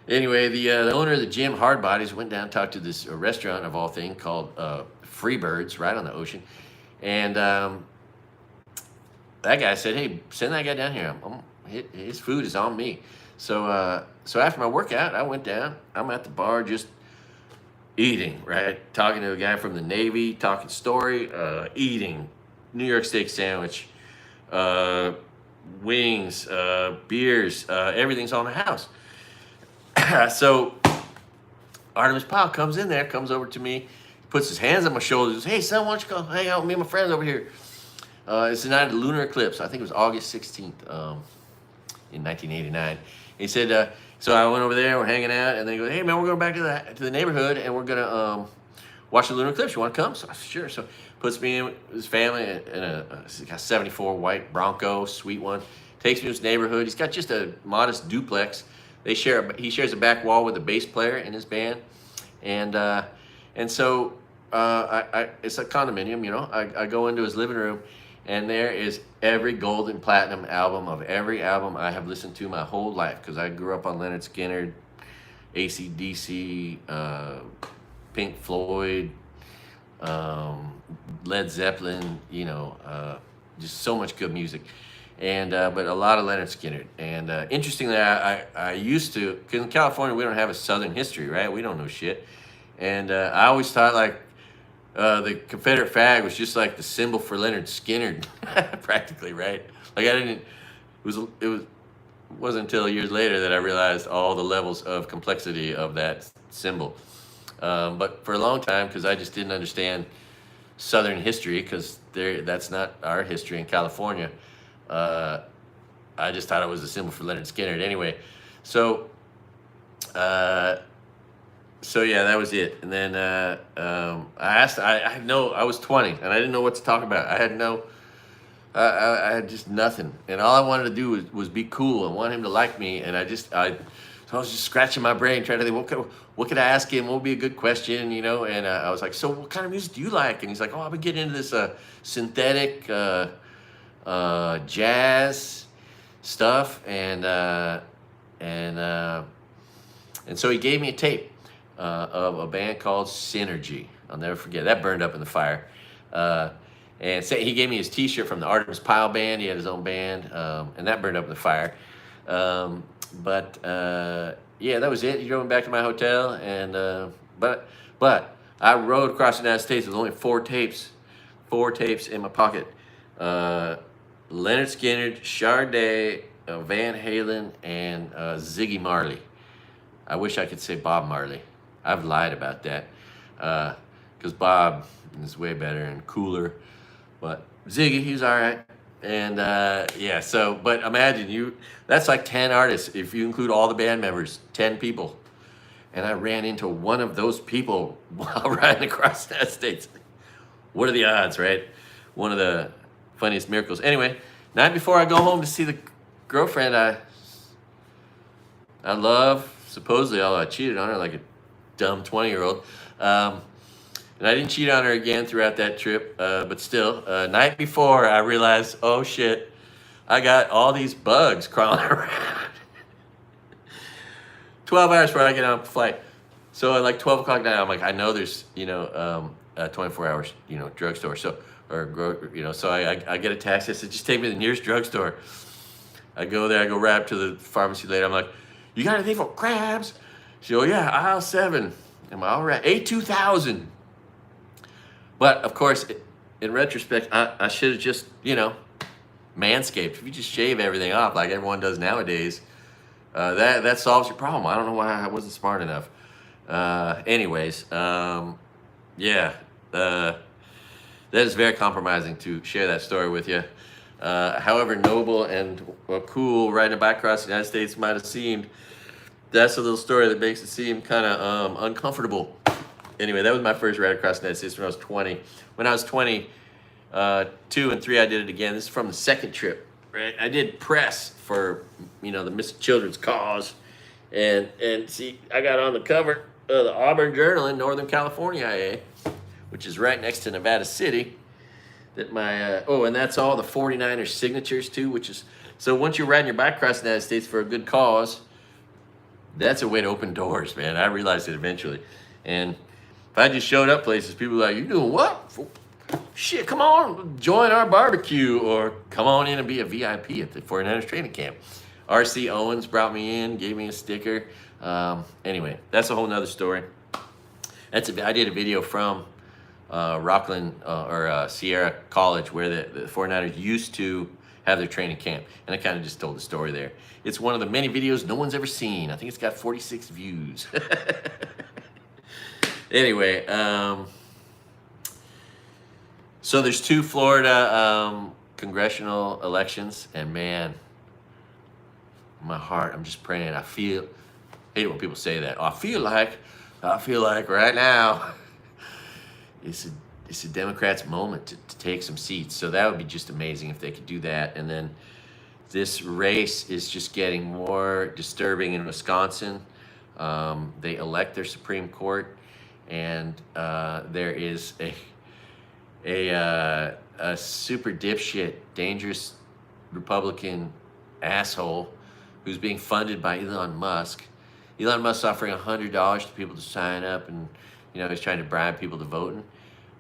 Anyway, the owner of the gym, Hard Bodies, went down and talked to this restaurant of all things called Freebirds, right on the ocean. And that guy said, hey, send that guy down here. His food is on me. So so after my workout, I went down. I'm at the bar just eating, right? Talking to a guy from the Navy, talking story, eating New York steak sandwich, wings, beers, everything's on the house. So Artemis Powell comes in there, comes over to me, puts his hands on my shoulders, hey son, why don't you come hang out with me and my friends over here? It's the night of the lunar eclipse. I think it was August 16th in 1989. He said, so I went over there, we're hanging out, and then he goes, hey man, we're going back to the neighborhood, and we're gonna watch the lunar eclipse. You want to come? So I said, sure. So puts me in with his family in a 74 white Bronco, sweet one. Takes me to his neighborhood. He's got just a modest duplex. He shares a back wall with a bass player in his band, and so it's a condominium, you know. I go into his living room, and there is every gold and platinum album of every album I have listened to my whole life, because I grew up on Leonard Skinner, AC/DC, Pink Floyd, Led Zeppelin, you know, just so much good music. And but a lot of Leonard Skinner. And interestingly, I used to, because in California we don't have a Southern history, right? We don't know shit. And I always thought like the Confederate flag was just like the symbol for Leonard Skinner, practically, right? Like it wasn't until years later that I realized all the levels of complexity of that symbol. But for a long time, because I just didn't understand Southern history, because that's not our history in California. I just thought it was a symbol for Leonard Skinner. Anyway, so yeah, that was it. And then I was 20 and I didn't know what to talk about. I had just nothing, and all I wanted to do was be cool and want him to like me. And so I was just scratching my brain trying to think, what could I ask him? What would be a good question, you know? And I was like, so what kind of music do you like? And he's like, oh, I've been getting into this synthetic jazz stuff, and so he gave me a tape of a band called Synergy. I'll never forget that. Burned up in the fire. And so he gave me his T-shirt from the Artemis Powell band. He had his own band, and that burned up in the fire. But yeah, that was it. He drove me back to my hotel, and but I rode across the United States with only four tapes in my pocket. Leonard Skinner, Sade, Van Halen, and Ziggy Marley. I wish I could say Bob Marley. I've lied about that, because Bob is way better and cooler, but Ziggy, he's all right. And yeah, so, but imagine that's like 10 artists, if you include all the band members, 10 people. And I ran into one of those people while riding across the United States. What are the odds, right? One of the funniest miracles. Anyway, night before I go home to see the girlfriend I love, supposedly, although I cheated on her like a dumb 20-year-old. And I didn't cheat on her again throughout that trip, but still, night before I realized, oh shit, I got all these bugs crawling around. 12 hours before I get on a flight. So at like 12 o'clock at night, I'm like, I know there's, a 24 hours, drugstore. So, so I get a taxi. I said, just take me to the nearest drugstore. I go there, I go right up to the pharmacy lady. I'm like, you got anything for crabs? She goes, yeah, aisle 7. I'm like, all right, A2000. But of course, in retrospect, I should have just, manscaped. If you just shave everything off like everyone does nowadays, that solves your problem. I don't know why I wasn't smart enough. Anyways, yeah, that is very compromising to share that story with you. However noble and cool riding a bike across the United States might have seemed, that's a little story that makes it seem kind of uncomfortable. Anyway, that was my first ride across the United States when I was 20. When I was 22 and 3, I did it again. This is from the second trip, right? I did press for, the Missing Children's Cause. And see, I got on the cover of the Auburn Journal in Northern California, IA, which is right next to Nevada City. That and that's all the 49ers signatures too, so once you're riding your bike across the United States for a good cause, that's a way to open doors, man. I realized it eventually. And if I just showed up places, people were like, you doing what? shit, come on, join our barbecue, or come on in and be a VIP at the 49ers training camp. RC Owens brought me in, gave me a sticker. Anyway, that's a whole nother story. I did a video from Rockland or Sierra College where the 49ers used to have their training camp, and I kind of just told the story there. It's one of the many videos no one's ever seen. I think it's got 46 views. Anyway, so there's 2 Florida congressional elections, and man, my heart, I'm just praying. I hate when people say that. I feel like right now it's a Democrats' moment to take some seats. So that would be just amazing if they could do that. And then this race is just getting more disturbing in Wisconsin. They elect their Supreme Court, and there is a super dipshit, dangerous Republican asshole who's being funded by Elon Musk. Elon Musk's offering $100 to people to sign up, and he's trying to bribe people to vote.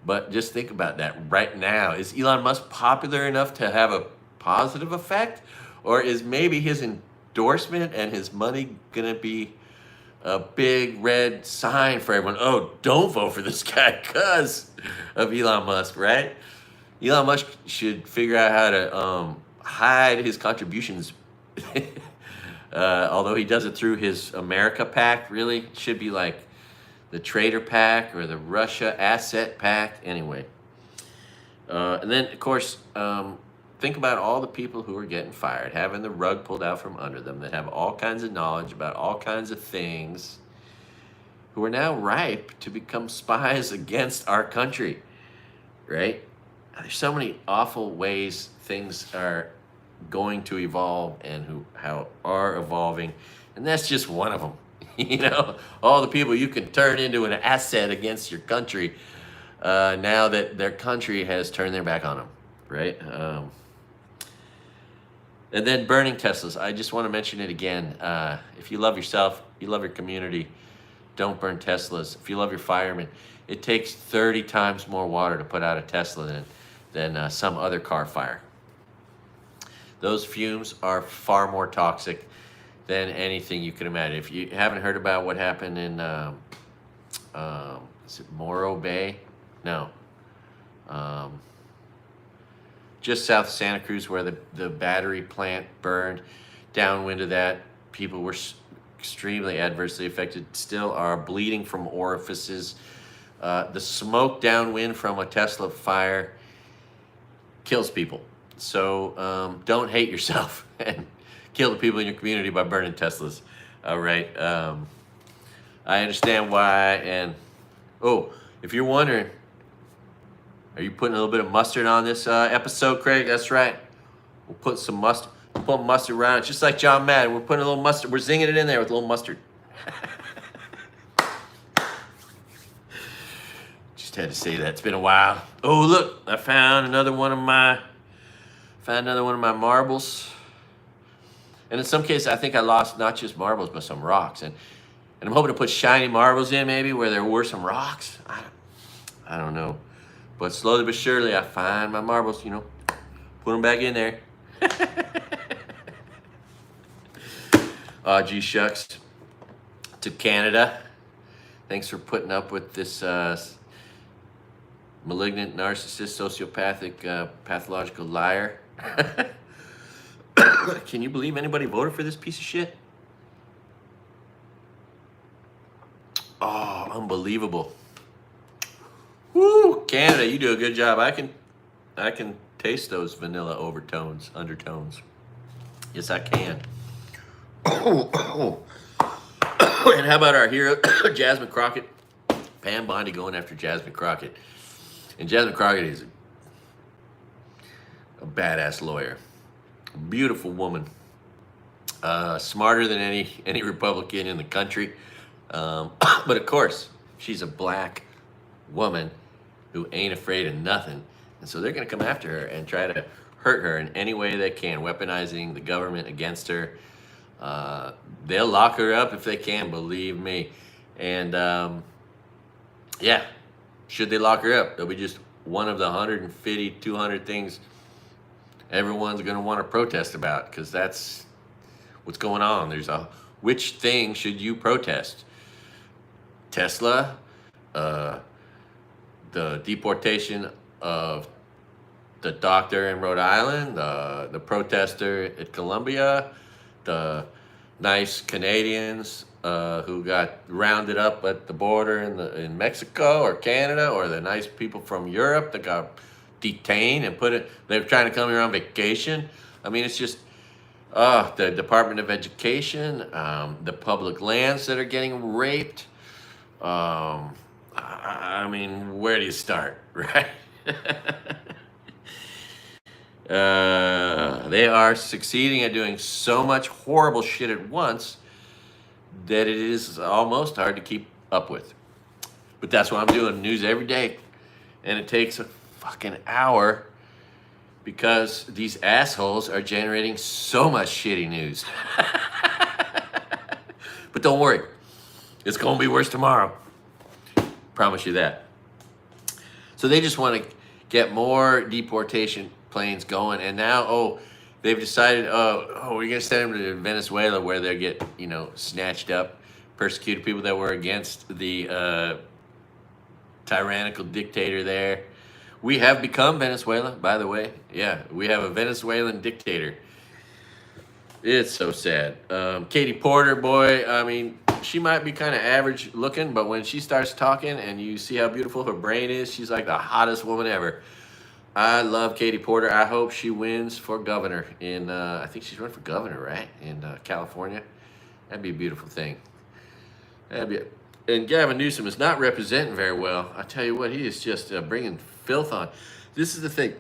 But just think about that right now. Is Elon Musk popular enough to have a positive effect, or is maybe his endorsement and his money gonna be a big red sign for everyone? Oh, don't vote for this guy because of Elon Musk, right? Elon Musk should figure out how to hide his contributions. Although he does it through his America PAC, really. It should be like the Traitor PAC or the Russia Asset PAC. Anyway. And then, of course, think about all the people who are getting fired, having the rug pulled out from under them, that have all kinds of knowledge about all kinds of things, who are now ripe to become spies against our country, right? There's so many awful ways things are going to evolve and how are evolving, and that's just one of them. All the people you can turn into an asset against your country now that their country has turned their back on them, right? And then burning Teslas. I just want to mention it again. If you love yourself, you love your community, don't burn Teslas. If you love your firemen, it takes 30 times more water to put out a Tesla than some other car fire. Those fumes are far more toxic than anything you can imagine. If you haven't heard about what happened in, is it Morro Bay? No. Just south of Santa Cruz, where the battery plant burned. Downwind of that, people were extremely adversely affected, still are bleeding from orifices. The smoke downwind from a Tesla fire kills people. So don't hate yourself and kill the people in your community by burning Teslas. All right. I understand why. And if you're wondering, are you putting a little bit of mustard on this episode, Craig? That's right. We'll put some mustard. We'll put mustard around it, just like John Madden. We're putting a little mustard. We're zinging it in there with a little mustard. Just had to say that. It's been a while. Oh, look! I found another one of my marbles. And in some cases, I think I lost not just marbles, but some rocks. And I'm hoping to put shiny marbles in, maybe, where there were some rocks. I don't know. But slowly but surely, I find my marbles, put them back in there. Aw, gee shucks. To Canada. Thanks for putting up with this malignant, narcissist, sociopathic, pathological liar. Can you believe anybody voted for this piece of shit? Oh, unbelievable. Woo, Canada, you do a good job. I can taste those vanilla undertones. Yes, I can. And how about our hero, Jasmine Crockett? Pam Bondi going after Jasmine Crockett. And Jasmine Crockett is a badass lawyer. Beautiful woman. Smarter than any Republican in the country. But of course, she's a black woman who ain't afraid of nothing. And so they're going to come after her and try to hurt her in any way they can, weaponizing the government against her. They'll lock her up if they can, believe me. And yeah, should they lock her up, they'll be just one of the 150, 200 things everyone's going to want to protest about, because that's what's going on. Which thing should you protest? Tesla, the deportation of the doctor in Rhode Island, the protester at Columbia, the nice Canadians who got rounded up at the border in Mexico or Canada, or the nice people from Europe that got detained and they're trying to come here on vacation. I mean, it's just the Department of Education, the public lands that are getting raped. I mean, where do you start, right? They are succeeding at doing so much horrible shit at once that it is almost hard to keep up with. But that's what I'm doing, news every day. And it takes a fucking hour because these assholes are generating so much shitty news. But don't worry, it's going to be worse tomorrow. Promise you that. So they just want to get more deportation planes going, and now they've decided we're going to send them to Venezuela, where they get snatched up, persecuted people that were against the tyrannical dictator there. We have become Venezuela, by the way. Yeah, we have a Venezuelan dictator. It's so sad. Katie Porter, boy, I mean, she might be kind of average looking, but when she starts talking and you see how beautiful her brain is, she's like the hottest woman ever. I love Katie Porter. I hope she wins for governor in, I think she's running for governor, right? In California. That'd be a beautiful thing. And Gavin Newsom is not representing very well. I tell you what, he is just bringing filth on. This is the thing.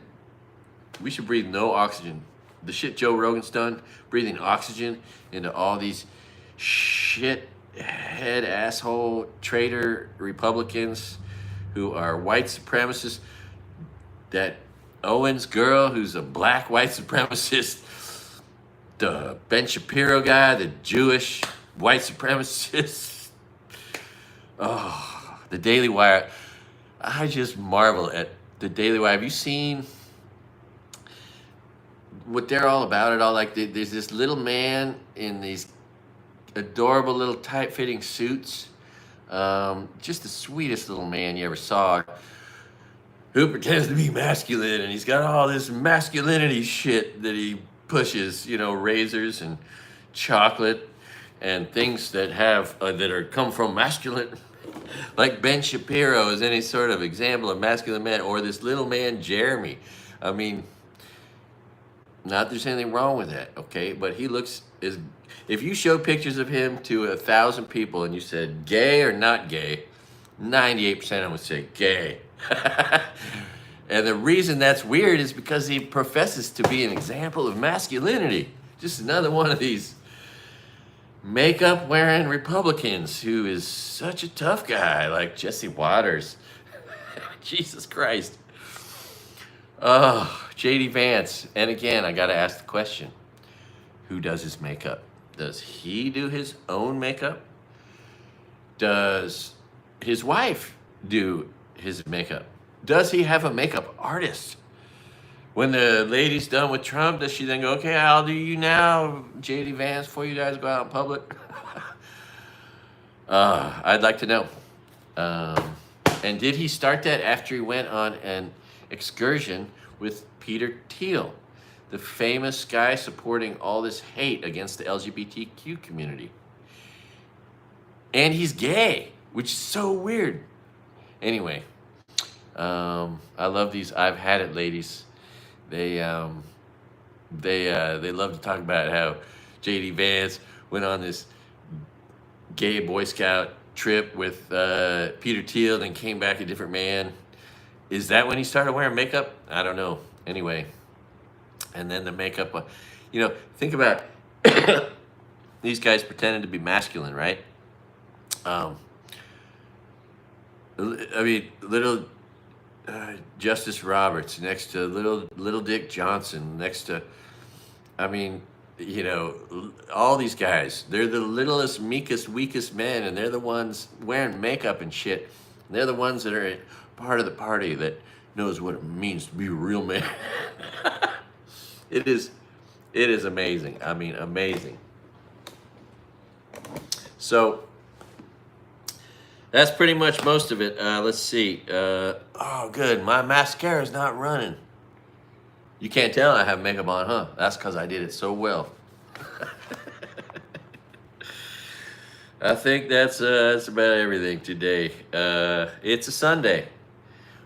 We should breathe no oxygen. The shit Joe Rogan's done, breathing oxygen into all these shit head asshole traitor Republicans who are white supremacists. That Owens girl who's a black white supremacist. The Ben Shapiro guy, the Jewish white supremacist. Oh, the Daily Wire. I just marvel at the Daily Wire. Have you seen what they're all about at all? Like, there's this little man in these adorable little tight-fitting suits. Just the sweetest little man you ever saw, who pretends to be masculine, and he's got all this masculinity shit that he pushes, razors and chocolate and things that have come from masculine. Like Ben Shapiro is any sort of example of masculine man, or this little man Jeremy. I mean, not there's anything wrong with that, okay? But he looks as if you show pictures of him to 1,000 people and you said gay or not gay, 98% of them would say gay. And the reason that's weird is because he professes to be an example of masculinity. Just another one of these makeup wearing Republicans who is such a tough guy, like Jesse Waters. Jesus Christ. Oh, JD Vance. And again, I got to ask the question, who does his makeup? Does he do his own makeup? Does his wife do his makeup? Does he have a makeup artist? When the lady's done with Trump, does she then go, okay, I'll do you now, JD Vance, before you guys go out in public? I'd like to know. And did he start that after he went on an excursion with Peter Thiel, the famous guy supporting all this hate against the LGBTQ community? And he's gay, which is so weird. Anyway, I love these I've had it ladies. They love to talk about how JD Vance went on this gay Boy Scout trip with Peter Thiel and came back a different man. Is that when he started wearing makeup? I don't know. Anyway, and then the makeup, think about these guys pretending to be masculine, right? I mean, little Justice Roberts next to little Dick Johnson next to, all these guys, they're the littlest, meekest, weakest men, and they're the ones wearing makeup and shit. And they're the ones that are part of the party that knows what it means to be a real man. It is amazing. I mean, amazing. So that's pretty much most of it. Let's see. Oh, good. My mascara is not running. You can't tell I have makeup on, huh? That's because I did it so well. I think that's about everything today. It's a Sunday,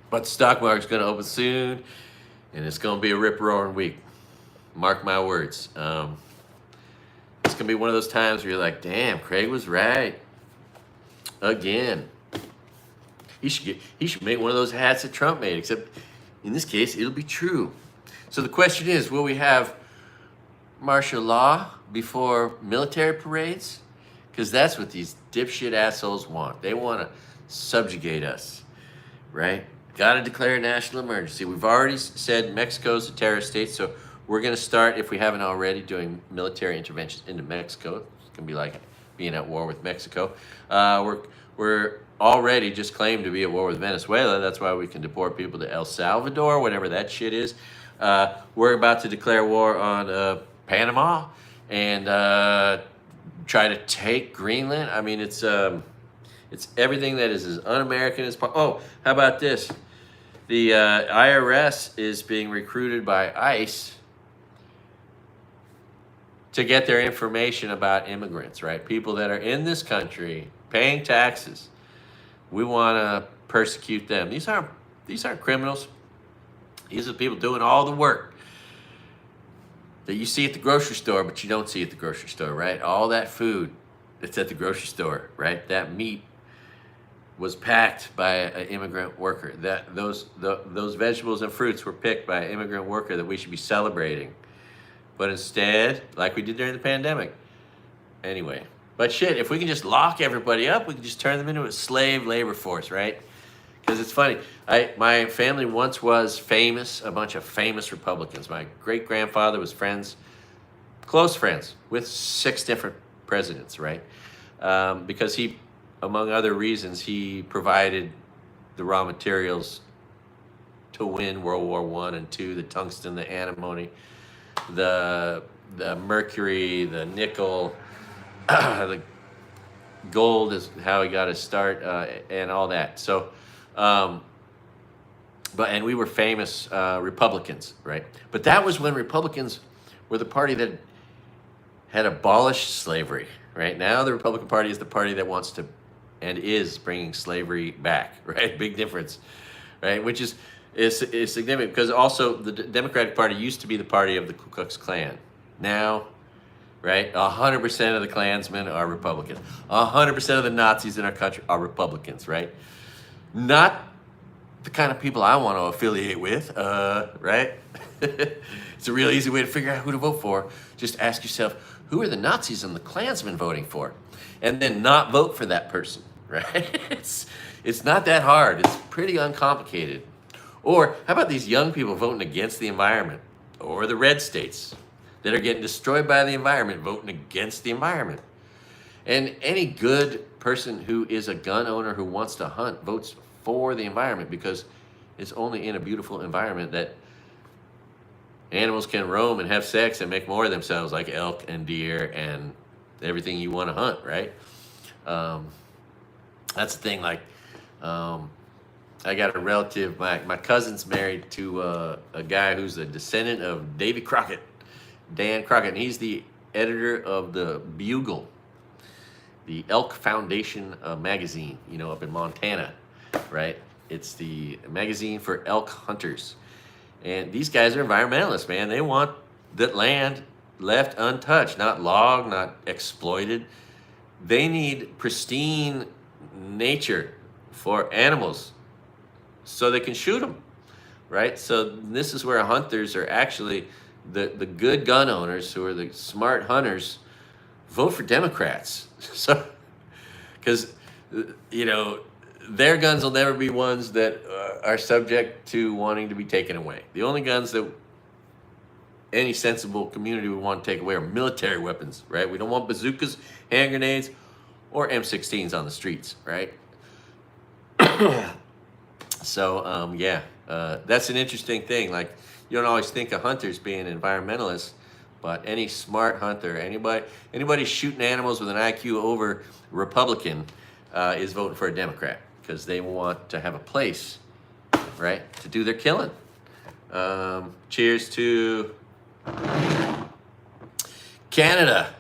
but the stock market's going to open soon, and it's going to be a rip-roaring week. Mark my words. It's going to be one of those times where you're like, damn, Craig was right. Again. He should make one of those hats that Trump made, except in this case, it'll be true. So the question is, will we have martial law before military parades? Because that's what these dipshit assholes want. They want to subjugate us, right? Got to declare a national emergency. We've already said Mexico's a terrorist state, so we're going to start, if we haven't already, doing military interventions into Mexico. It's going to be like being at war with Mexico. We're already just claimed to be at war with Venezuela. That's why we can deport people to El Salvador, whatever that shit is. We're about to declare war on Panama and try to take Greenland. I mean, it's everything that is as un-American as possible. Oh, how about this? The IRS is being recruited by ICE to get their information about immigrants, right? People that are in this country paying taxes. We want to persecute them. These aren't criminals. These are the people doing all the work that you see at the grocery store, but you don't see at the grocery store, right? All that food that's at the grocery store, right? That meat was packed by an immigrant worker. Those vegetables and fruits were picked by an immigrant worker that we should be celebrating. But instead, like we did during the pandemic. Anyway, but shit, if we can just lock everybody up, we can just turn them into a slave labor force, right? Because it's funny. My family once was famous, a bunch of famous Republicans. My great-grandfather was close friends, with 6 different presidents, right? Because he, among other reasons, he provided the raw materials to win World War I and II, the tungsten, the antimony, the mercury, the nickel, the gold is how he got his start, and all that. So, and we were famous Republicans, right? But that was when Republicans were the party that had abolished slavery, right? Now the Republican Party is the party that wants to and is bringing slavery back, right? Big difference, right? Which is significant because also the Democratic Party used to be the party of the Ku Klux Klan. Now, right, 100% of the Klansmen are Republicans. 100% of the Nazis in our country are Republicans, right? Not the kind of people I want to affiliate with, right? It's a real easy way to figure out who to vote for. Just ask yourself, who are the Nazis and the Klansmen voting for? And then not vote for that person, right? It's not that hard. It's pretty uncomplicated. Or how about these young people voting against the environment? Or the red states that are getting destroyed by the environment voting against the environment? And any good person who is a gun owner who wants to hunt votes for the environment because it's only in a beautiful environment that animals can roam and have sex and make more of themselves, like elk and deer and everything you want to hunt, right? That's the thing. Like, I got a relative, my cousin's married to a guy who's a descendant of Davy Crockett, Dan Crockett, and he's the editor of the Bugle, the Elk Foundation magazine, up in Montana, right? It's the magazine for elk hunters. And these guys are environmentalists, man. They want that land left untouched, not logged, not exploited. They need pristine nature for animals so they can shoot them, right? So this is where hunters are actually, the good gun owners who are the smart hunters vote for Democrats. So, because, their guns will never be ones that are subject to wanting to be taken away. The only guns that any sensible community would want to take away are military weapons, right? We don't want bazookas, hand grenades, or M16s on the streets, right? So yeah, that's an interesting thing. Like, you don't always think of hunters being environmentalists, but any smart hunter, anybody shooting animals with an IQ over Republican, is voting for a Democrat because they want to have a place, right, to do their killing. Cheers to Canada.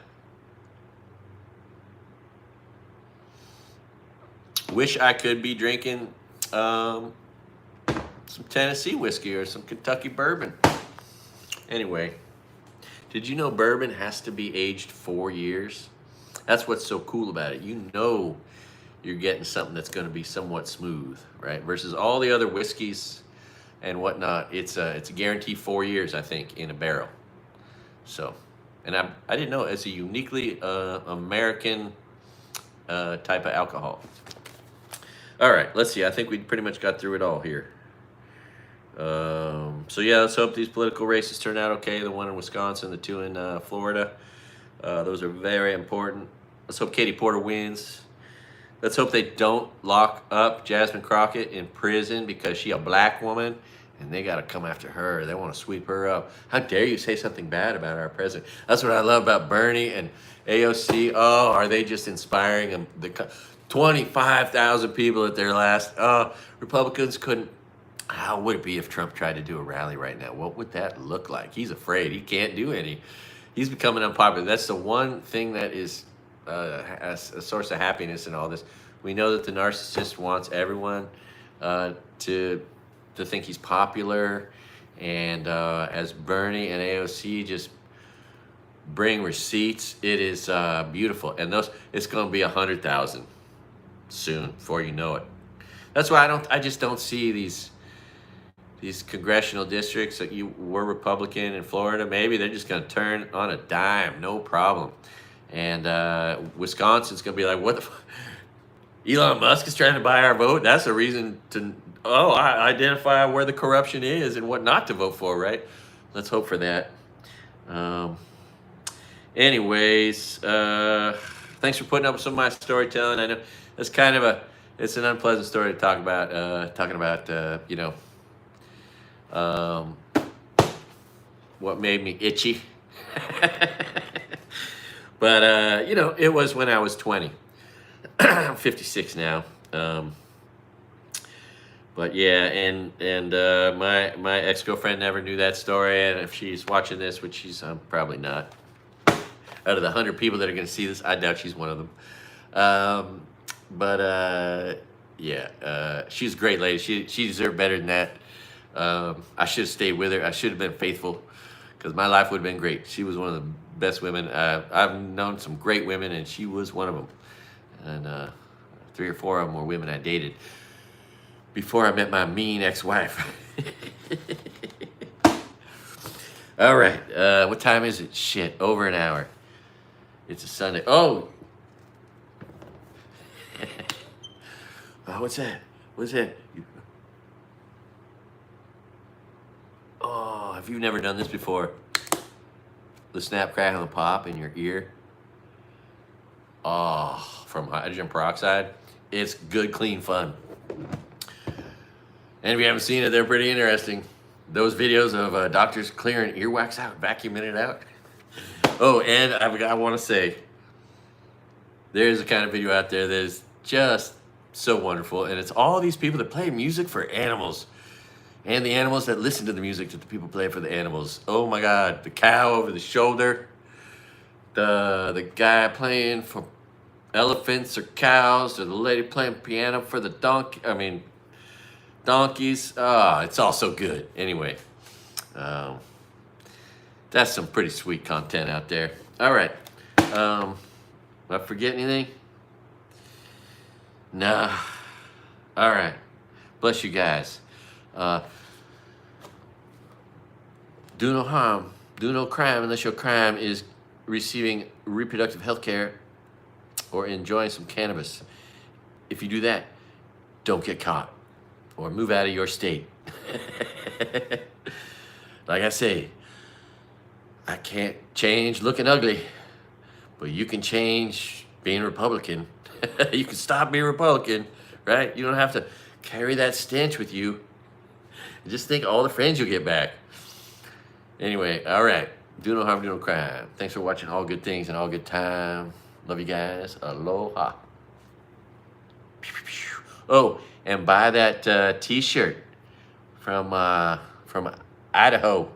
Wish I could be drinking some Tennessee whiskey or some Kentucky bourbon. Anyway, did you know bourbon has to be aged 4 years? That's what's so cool about it. You know you're getting something that's going to be somewhat smooth, right? Versus all the other whiskeys and whatnot, it's a guaranteed 4 years, I think, in a barrel. So, and I didn't know it's a uniquely American type of alcohol. All right, let's see. I think we pretty much got through it all here. So yeah, let's hope these political races turn out okay. The one in Wisconsin, the two in Florida. Those are very important. Let's hope Katie Porter wins. Let's hope they don't lock up Jasmine Crockett in prison because she's a black woman and they got to come after her. They want to sweep her up. How dare you say something bad about our president? That's what I love about Bernie and AOC. Oh, are they just inspiring them? 25,000 people at their last. Republicans couldn't. How would it be if Trump tried to do a rally right now? What would that look like? He's afraid. He can't do any. He's becoming unpopular. That's the one thing that is a source of happiness in all this. We know that the narcissist wants everyone to think he's popular. And as Bernie and AOC just bring receipts, it is beautiful. And it's going to be 100,000 soon before you know it. That's why I just don't see these congressional districts that you were Republican in Florida. Maybe they're just going to turn on a dime, no problem. And Wisconsin's going to be like, what the Elon Musk is trying to buy our vote? That's a reason to, I identify where the corruption is and what not to vote for, right? Let's hope for that. Anyways, thanks for putting up with some of my storytelling. I know it's it's an unpleasant story to talk about, talking about, what made me itchy. But, it was when I was 20. I'm 56 now. But yeah, and my ex-girlfriend never knew that story, and if she's watching this, which she's probably not, out of the 100 people that are going to see this, I doubt she's one of them. She's a great lady. She deserved better than that. I should have stayed with her. I should have been faithful because my life would have been great. She was one of the best women. I've known some great women, and she was one of them. And 3 or 4 of them were women I dated before I met my mean ex-wife. All right. What time is it? Shit, over an hour. It's a Sunday. Oh! What's that? What's that? Oh, have you never done this before? The snap, crackle, and pop in your ear. Oh, from hydrogen peroxide. It's good, clean fun. And if you haven't seen it, they're pretty interesting. Those videos of doctors clearing earwax out, vacuuming it out. Oh, and I want to say, there's a kind of video out there that is just so wonderful. And it's all these people that play music for animals. And the animals that listen to the music that the people play for the animals. Oh my God, the cow over the shoulder. The guy playing for elephants or cows, or the lady playing piano for the donkeys. It's all so good. Anyway, that's some pretty sweet content out there. All right. Did I forget anything? Nah. All right. Bless you guys. Do no harm, do no crime unless your crime is receiving reproductive health care or enjoying some cannabis. If you do that, don't get caught or move out of your state. Like I say, I can't change looking ugly, but you can change being Republican. You can stop being Republican, right? You don't have to Carry that stench with you. And just think of all the friends you'll get back. Anyway, all right. Do no harm, do no crime. Thanks for watching All Good Things and All Good Time. Love you guys. Aloha. Oh, and buy that T-shirt from Idaho.